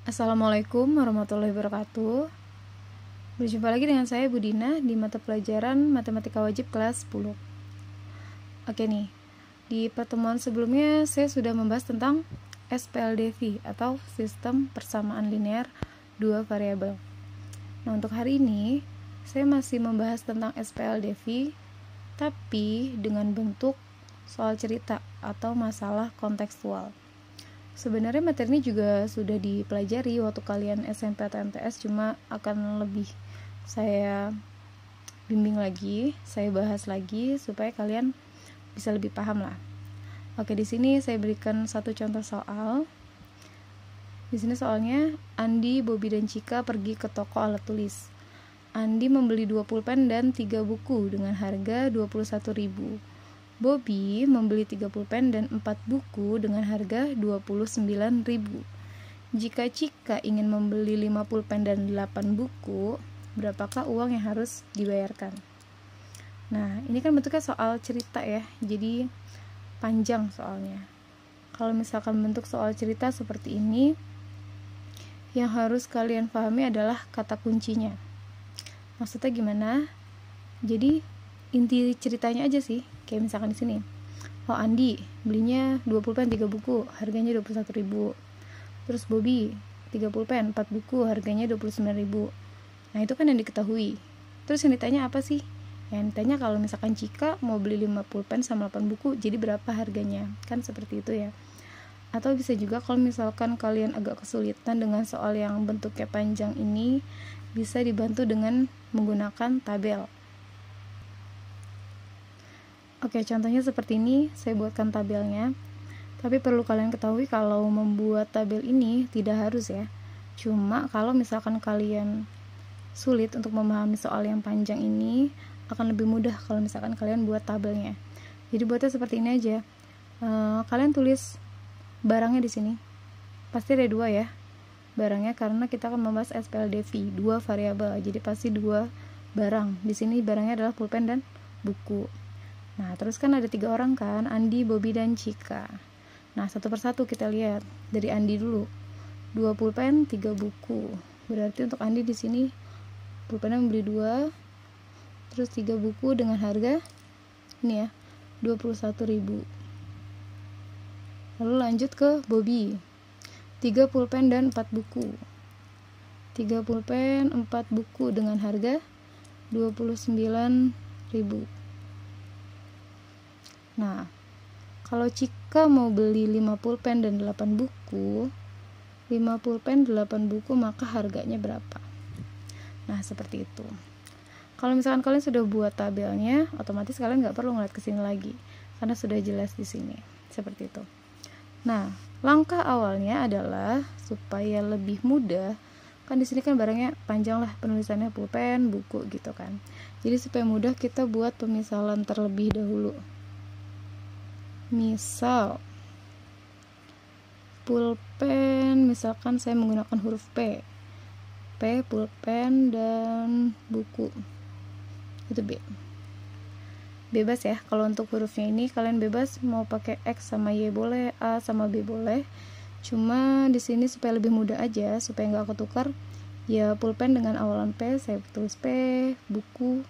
Assalamualaikum warahmatullahi wabarakatuh. Berjumpa lagi dengan saya Budina di mata pelajaran Matematika Wajib kelas 10. Oke nih, di pertemuan sebelumnya saya sudah membahas tentang SPLDV atau Sistem Persamaan Linear Dua Variabel. Nah, untuk hari ini saya masih membahas tentang SPLDV tapi dengan bentuk soal cerita atau masalah kontekstual. Sebenarnya materi ini juga sudah dipelajari waktu kalian SMP atau MTS, cuma akan lebih saya bimbing lagi, saya bahas lagi supaya kalian bisa lebih paham lah. Oke, di sini saya berikan satu contoh soal. Di sini soalnya, Andi, Bobby, dan Cika pergi ke toko alat tulis. Andi membeli 2 pulpen dan 3 buku dengan harga 21.000. Bobby membeli 3 pulpen dan 4 buku dengan harga 29.000. Jika Cika ingin membeli 5 pulpen dan 8 buku, berapakah uang yang harus dibayarkan? Nah, ini kan bentuknya soal cerita ya, jadi panjang soalnya. Kalau misalkan bentuk soal cerita seperti ini, yang harus kalian pahami adalah kata kuncinya. Maksudnya gimana? Jadi inti ceritanya aja sih, kayak misalkan di sini. Oh, Andi belinya 2 pulpen 3 buku, harganya 21.000. Terus Bobby 3 pulpen 4 buku, harganya 29.000. Nah, itu kan yang diketahui. Terus yang ditanya apa sih? Yang ditanya kalau misalkan Cika mau beli 5 pulpen sama 8 buku, jadi berapa harganya? Kan seperti itu ya. Atau bisa juga kalau misalkan kalian agak kesulitan dengan soal yang bentuknya panjang ini, bisa dibantu dengan menggunakan tabel. Oke, contohnya seperti ini, saya buatkan tabelnya. Tapi perlu kalian ketahui kalau membuat tabel ini tidak harus ya. Cuma kalau misalkan kalian sulit untuk memahami soal yang panjang ini, akan lebih mudah kalau misalkan kalian buat tabelnya. Jadi buatnya seperti ini aja. Kalian tulis barangnya di sini. Pasti ada 2 ya. Barangnya karena kita akan membahas SPLDV, 2 variabel. Jadi pasti 2 barang. Di sini barangnya adalah pulpen dan buku. Nah, terus kan ada 3 orang kan, Andi, Bobby, dan Cika. Nah, satu persatu kita lihat. Dari Andi dulu. 2 pulpen, 3 buku. Berarti untuk Andi di sini pulpennya membeli 2, terus 3 buku dengan harga ini ya, 21.000. Lalu lanjut ke Bobby. 3 pulpen dan 4 buku. 3 pulpen, 4 buku dengan harga 29.000. Nah, kalau Cika mau beli 5 pulpen dan 8 buku, 5 pulpen 8 buku, maka harganya berapa? Nah, seperti itu. Kalau misalkan kalian sudah buat tabelnya, otomatis kalian nggak perlu ngeliat ke sini lagi, karena sudah jelas di sini. Seperti itu. Nah, langkah awalnya adalah supaya lebih mudah, kan di sini kan barangnya panjang lah penulisannya, pulpen, buku gitu kan. Jadi supaya mudah kita buat pemisalan terlebih dahulu. Misal pulpen, misalkan saya menggunakan huruf P pulpen dan buku, itu B. Bebas ya, kalau untuk hurufnya ini kalian bebas mau pakai X sama Y boleh, A sama B boleh. Cuma di sini supaya lebih mudah aja, supaya nggak ketukar, ya pulpen dengan awalan P saya tulis P, buku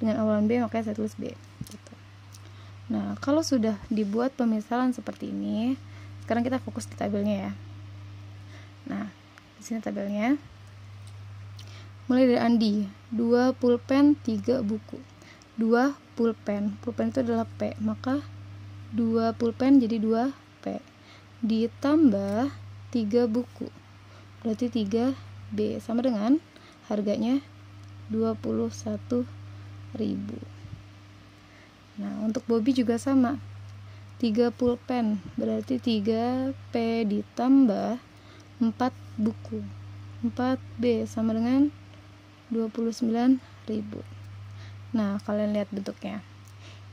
dengan awalan B makanya saya tulis B gitu. Nah, kalau sudah dibuat pemisalan seperti ini, sekarang kita fokus di tabelnya ya. Nah, di sini tabelnya. Mulai dari Andi, 2 pulpen, 3 buku. 2 pulpen itu adalah P, maka 2 pulpen jadi 2 P. Ditambah 3 buku, berarti 3 B, sama dengan harganya 21.000. Nah, untuk Bobby juga sama. 3 pulpen berarti 3 P ditambah 4 buku. 4 B sama dengan 29.000. Nah, kalian lihat bentuknya.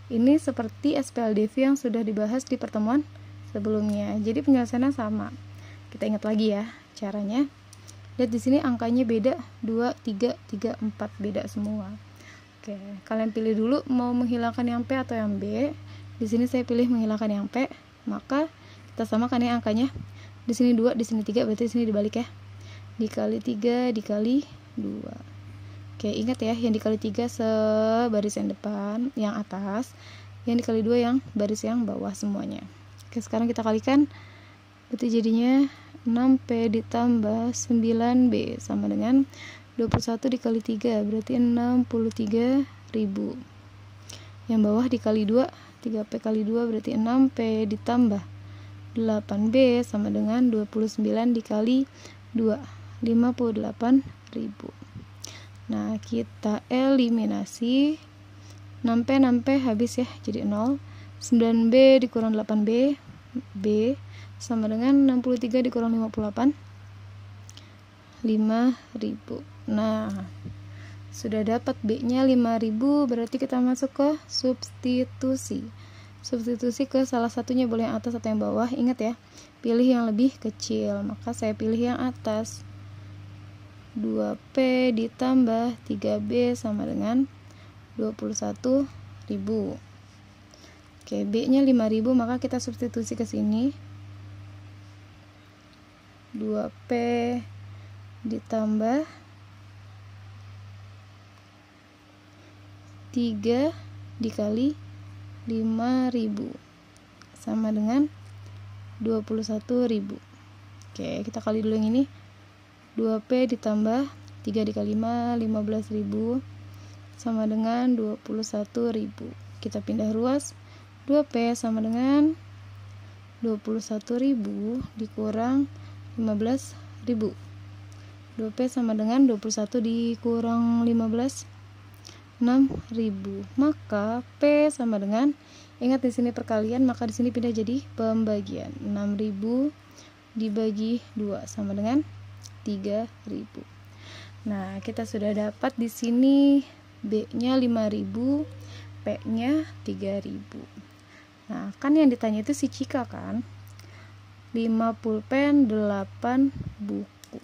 Ini seperti SPLDV yang sudah dibahas di pertemuan sebelumnya. Jadi penyelesaiannya sama. Kita ingat lagi ya caranya. Lihat di sini angkanya beda, 2, 3, 3, 4 beda semua. Oke, kalian pilih dulu mau menghilangkan yang P atau yang B. Di sini saya pilih menghilangkan yang P, maka kita samakan ya angkanya. Di sini 2, di sini 3, berarti di sini dibalik ya. dikali 3 dikali 2. Oke, ingat ya, yang dikali 3 sebaris yang depan, yang atas, yang dikali 2 yang baris yang bawah semuanya. Oke, sekarang kita kalikan, berarti jadinya 6P ditambah 9B sama dengan 21 dikali 3, berarti 63.000. Yang bawah dikali 2, 3P kali 2 berarti 6P ditambah 8B sama dengan 29 dikali 2, 58.000. Nah, kita eliminasi. 6P habis ya, jadi 0. 9B dikurang 8B, B sama dengan 63 dikurang 58, 5.000. Nah, sudah dapat B-nya 5.000, berarti kita masuk ke substitusi. Substitusi ke salah satunya, boleh yang atas atau yang bawah. Ingat ya, pilih yang lebih kecil, maka saya pilih yang atas. 2P ditambah 3B sama dengan 21.000. Oke, B-nya 5.000, maka kita substitusi ke sini. 2P ditambah 3 dikali 5.000 sama dengan 21.000. Oke, kita kali dulu yang ini. 2P ditambah 3 dikali 5, 15.000 sama dengan 21.000. Kita pindah ruas. 2P sama dengan 21.000 dikurang 15.000. 2P sama dengan 21 dikurang 15, 6.000. Maka P sama dengan, ingat di sini perkalian, maka di sini pindah jadi pembagian. 6.000 dibagi 2 sama dengan 3.000. Nah, kita sudah dapat di sini B-nya 5.000, P-nya 3.000. Nah, kan yang ditanya itu si Cika kan? 5 pulpen, 8 buku.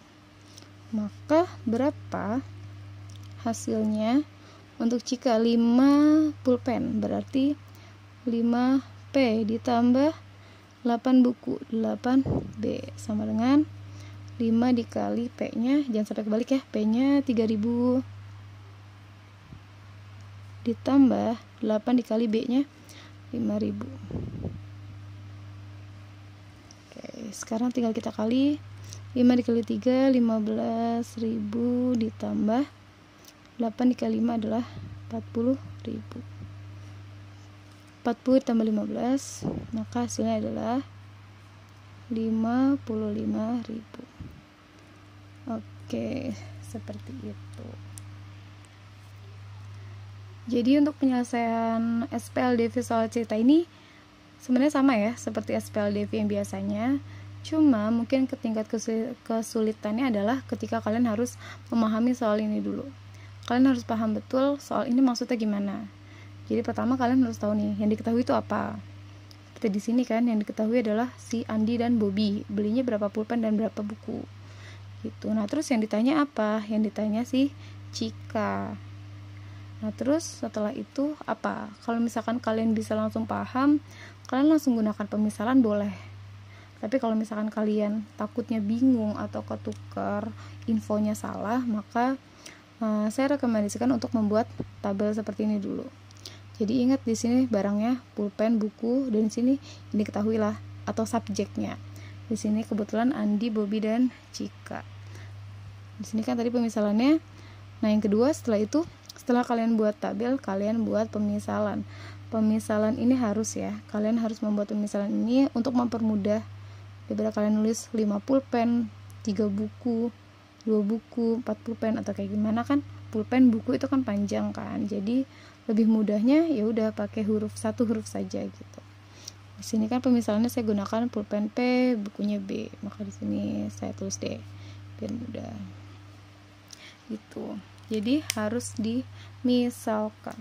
Maka berapa hasilnya untuk Cika? 5 pulpen berarti 5P ditambah 8 buku, 8B sama dengan 5 dikali P-nya, jangan sampai kebalik ya, P-nya 3.000 ditambah 8 dikali B-nya 5.000. Oke, sekarang tinggal kita kali. 5 dikali 3, 15.000 ditambah 8 dikali 5 adalah 40.000. 40 tambah 15, maka hasilnya adalah 55.000. Oke, seperti itu. Jadi untuk penyelesaian SPLDV soal cerita ini sebenarnya sama ya seperti SPLDV yang biasanya, cuma mungkin tingkat kesulitannya adalah ketika kalian harus memahami soal ini dulu. Kalian harus paham betul soal ini maksudnya gimana. Jadi pertama kalian harus tahu nih yang diketahui itu apa. Seperti di sini kan yang diketahui adalah si Andi dan Bobby belinya berapa pulpen dan berapa buku gitu. Nah, terus yang ditanya apa? Yang ditanya si Cika. Nah, terus setelah itu apa? Kalau misalkan kalian bisa langsung paham, kalian langsung gunakan pemisalan boleh. Tapi kalau misalkan kalian takutnya bingung atau ketukar infonya salah, maka saya rekomendasikan untuk membuat tabel seperti ini dulu. Jadi ingat di sini barangnya pulpen, buku, dan di sini ini diketahui lah atau subjeknya. Di sini kebetulan Andi, Bobby, dan Cika. Di sini kan tadi pemisalannya. Nah, yang kedua setelah itu, setelah kalian buat tabel, kalian buat pemisalan. Pemisalan ini harus ya, kalian harus membuat pemisalan ini untuk mempermudah daripada kalian nulis 5 pulpen, 3 buku, 2 buku, 4 pulpen atau kayak gimana kan. Pulpen, buku itu kan panjang kan. Jadi lebih mudahnya ya udah pakai satu huruf saja gitu. Di sini kan pemisalannya saya gunakan pulpen P, bukunya B. Maka di sini saya tulis D biar mudah. Gitu. Jadi harus dimisalkan.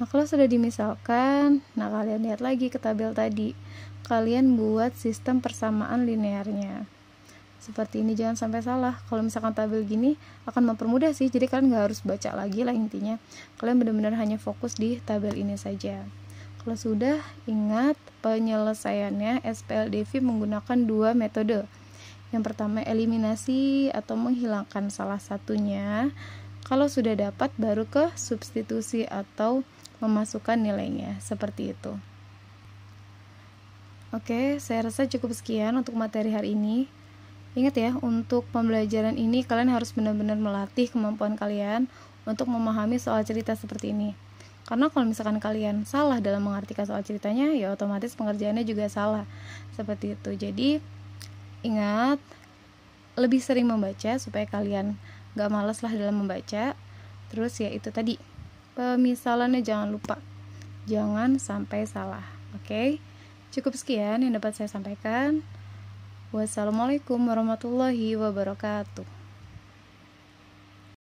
Nah, kalau sudah dimisalkan, nah kalian lihat lagi ke tabel tadi. Kalian buat sistem persamaan linearnya. Seperti ini, jangan sampai salah. Kalau misalkan tabel gini akan mempermudah sih. Jadi kalian nggak harus baca lagi lah intinya. Kalian benar-benar hanya fokus di tabel ini saja. Kalau sudah, ingat penyelesaiannya SPLDV menggunakan 2 metode. Yang pertama, eliminasi atau menghilangkan salah satunya. Kalau sudah dapat, baru ke substitusi atau memasukkan nilainya, seperti itu. Oke, saya rasa cukup sekian untuk materi hari ini. Ingat ya, untuk pembelajaran ini kalian harus benar-benar melatih kemampuan kalian untuk memahami soal cerita seperti ini. Karena kalau misalkan kalian salah dalam mengartikan soal ceritanya, ya otomatis pengerjaannya juga salah. Seperti itu. Jadi, ingat, lebih sering membaca supaya kalian gak malas lah dalam membaca. Terus ya itu tadi, pemisalannya jangan lupa. Jangan sampai salah. Oke? Cukup sekian yang dapat saya sampaikan. Wassalamualaikum warahmatullahi wabarakatuh.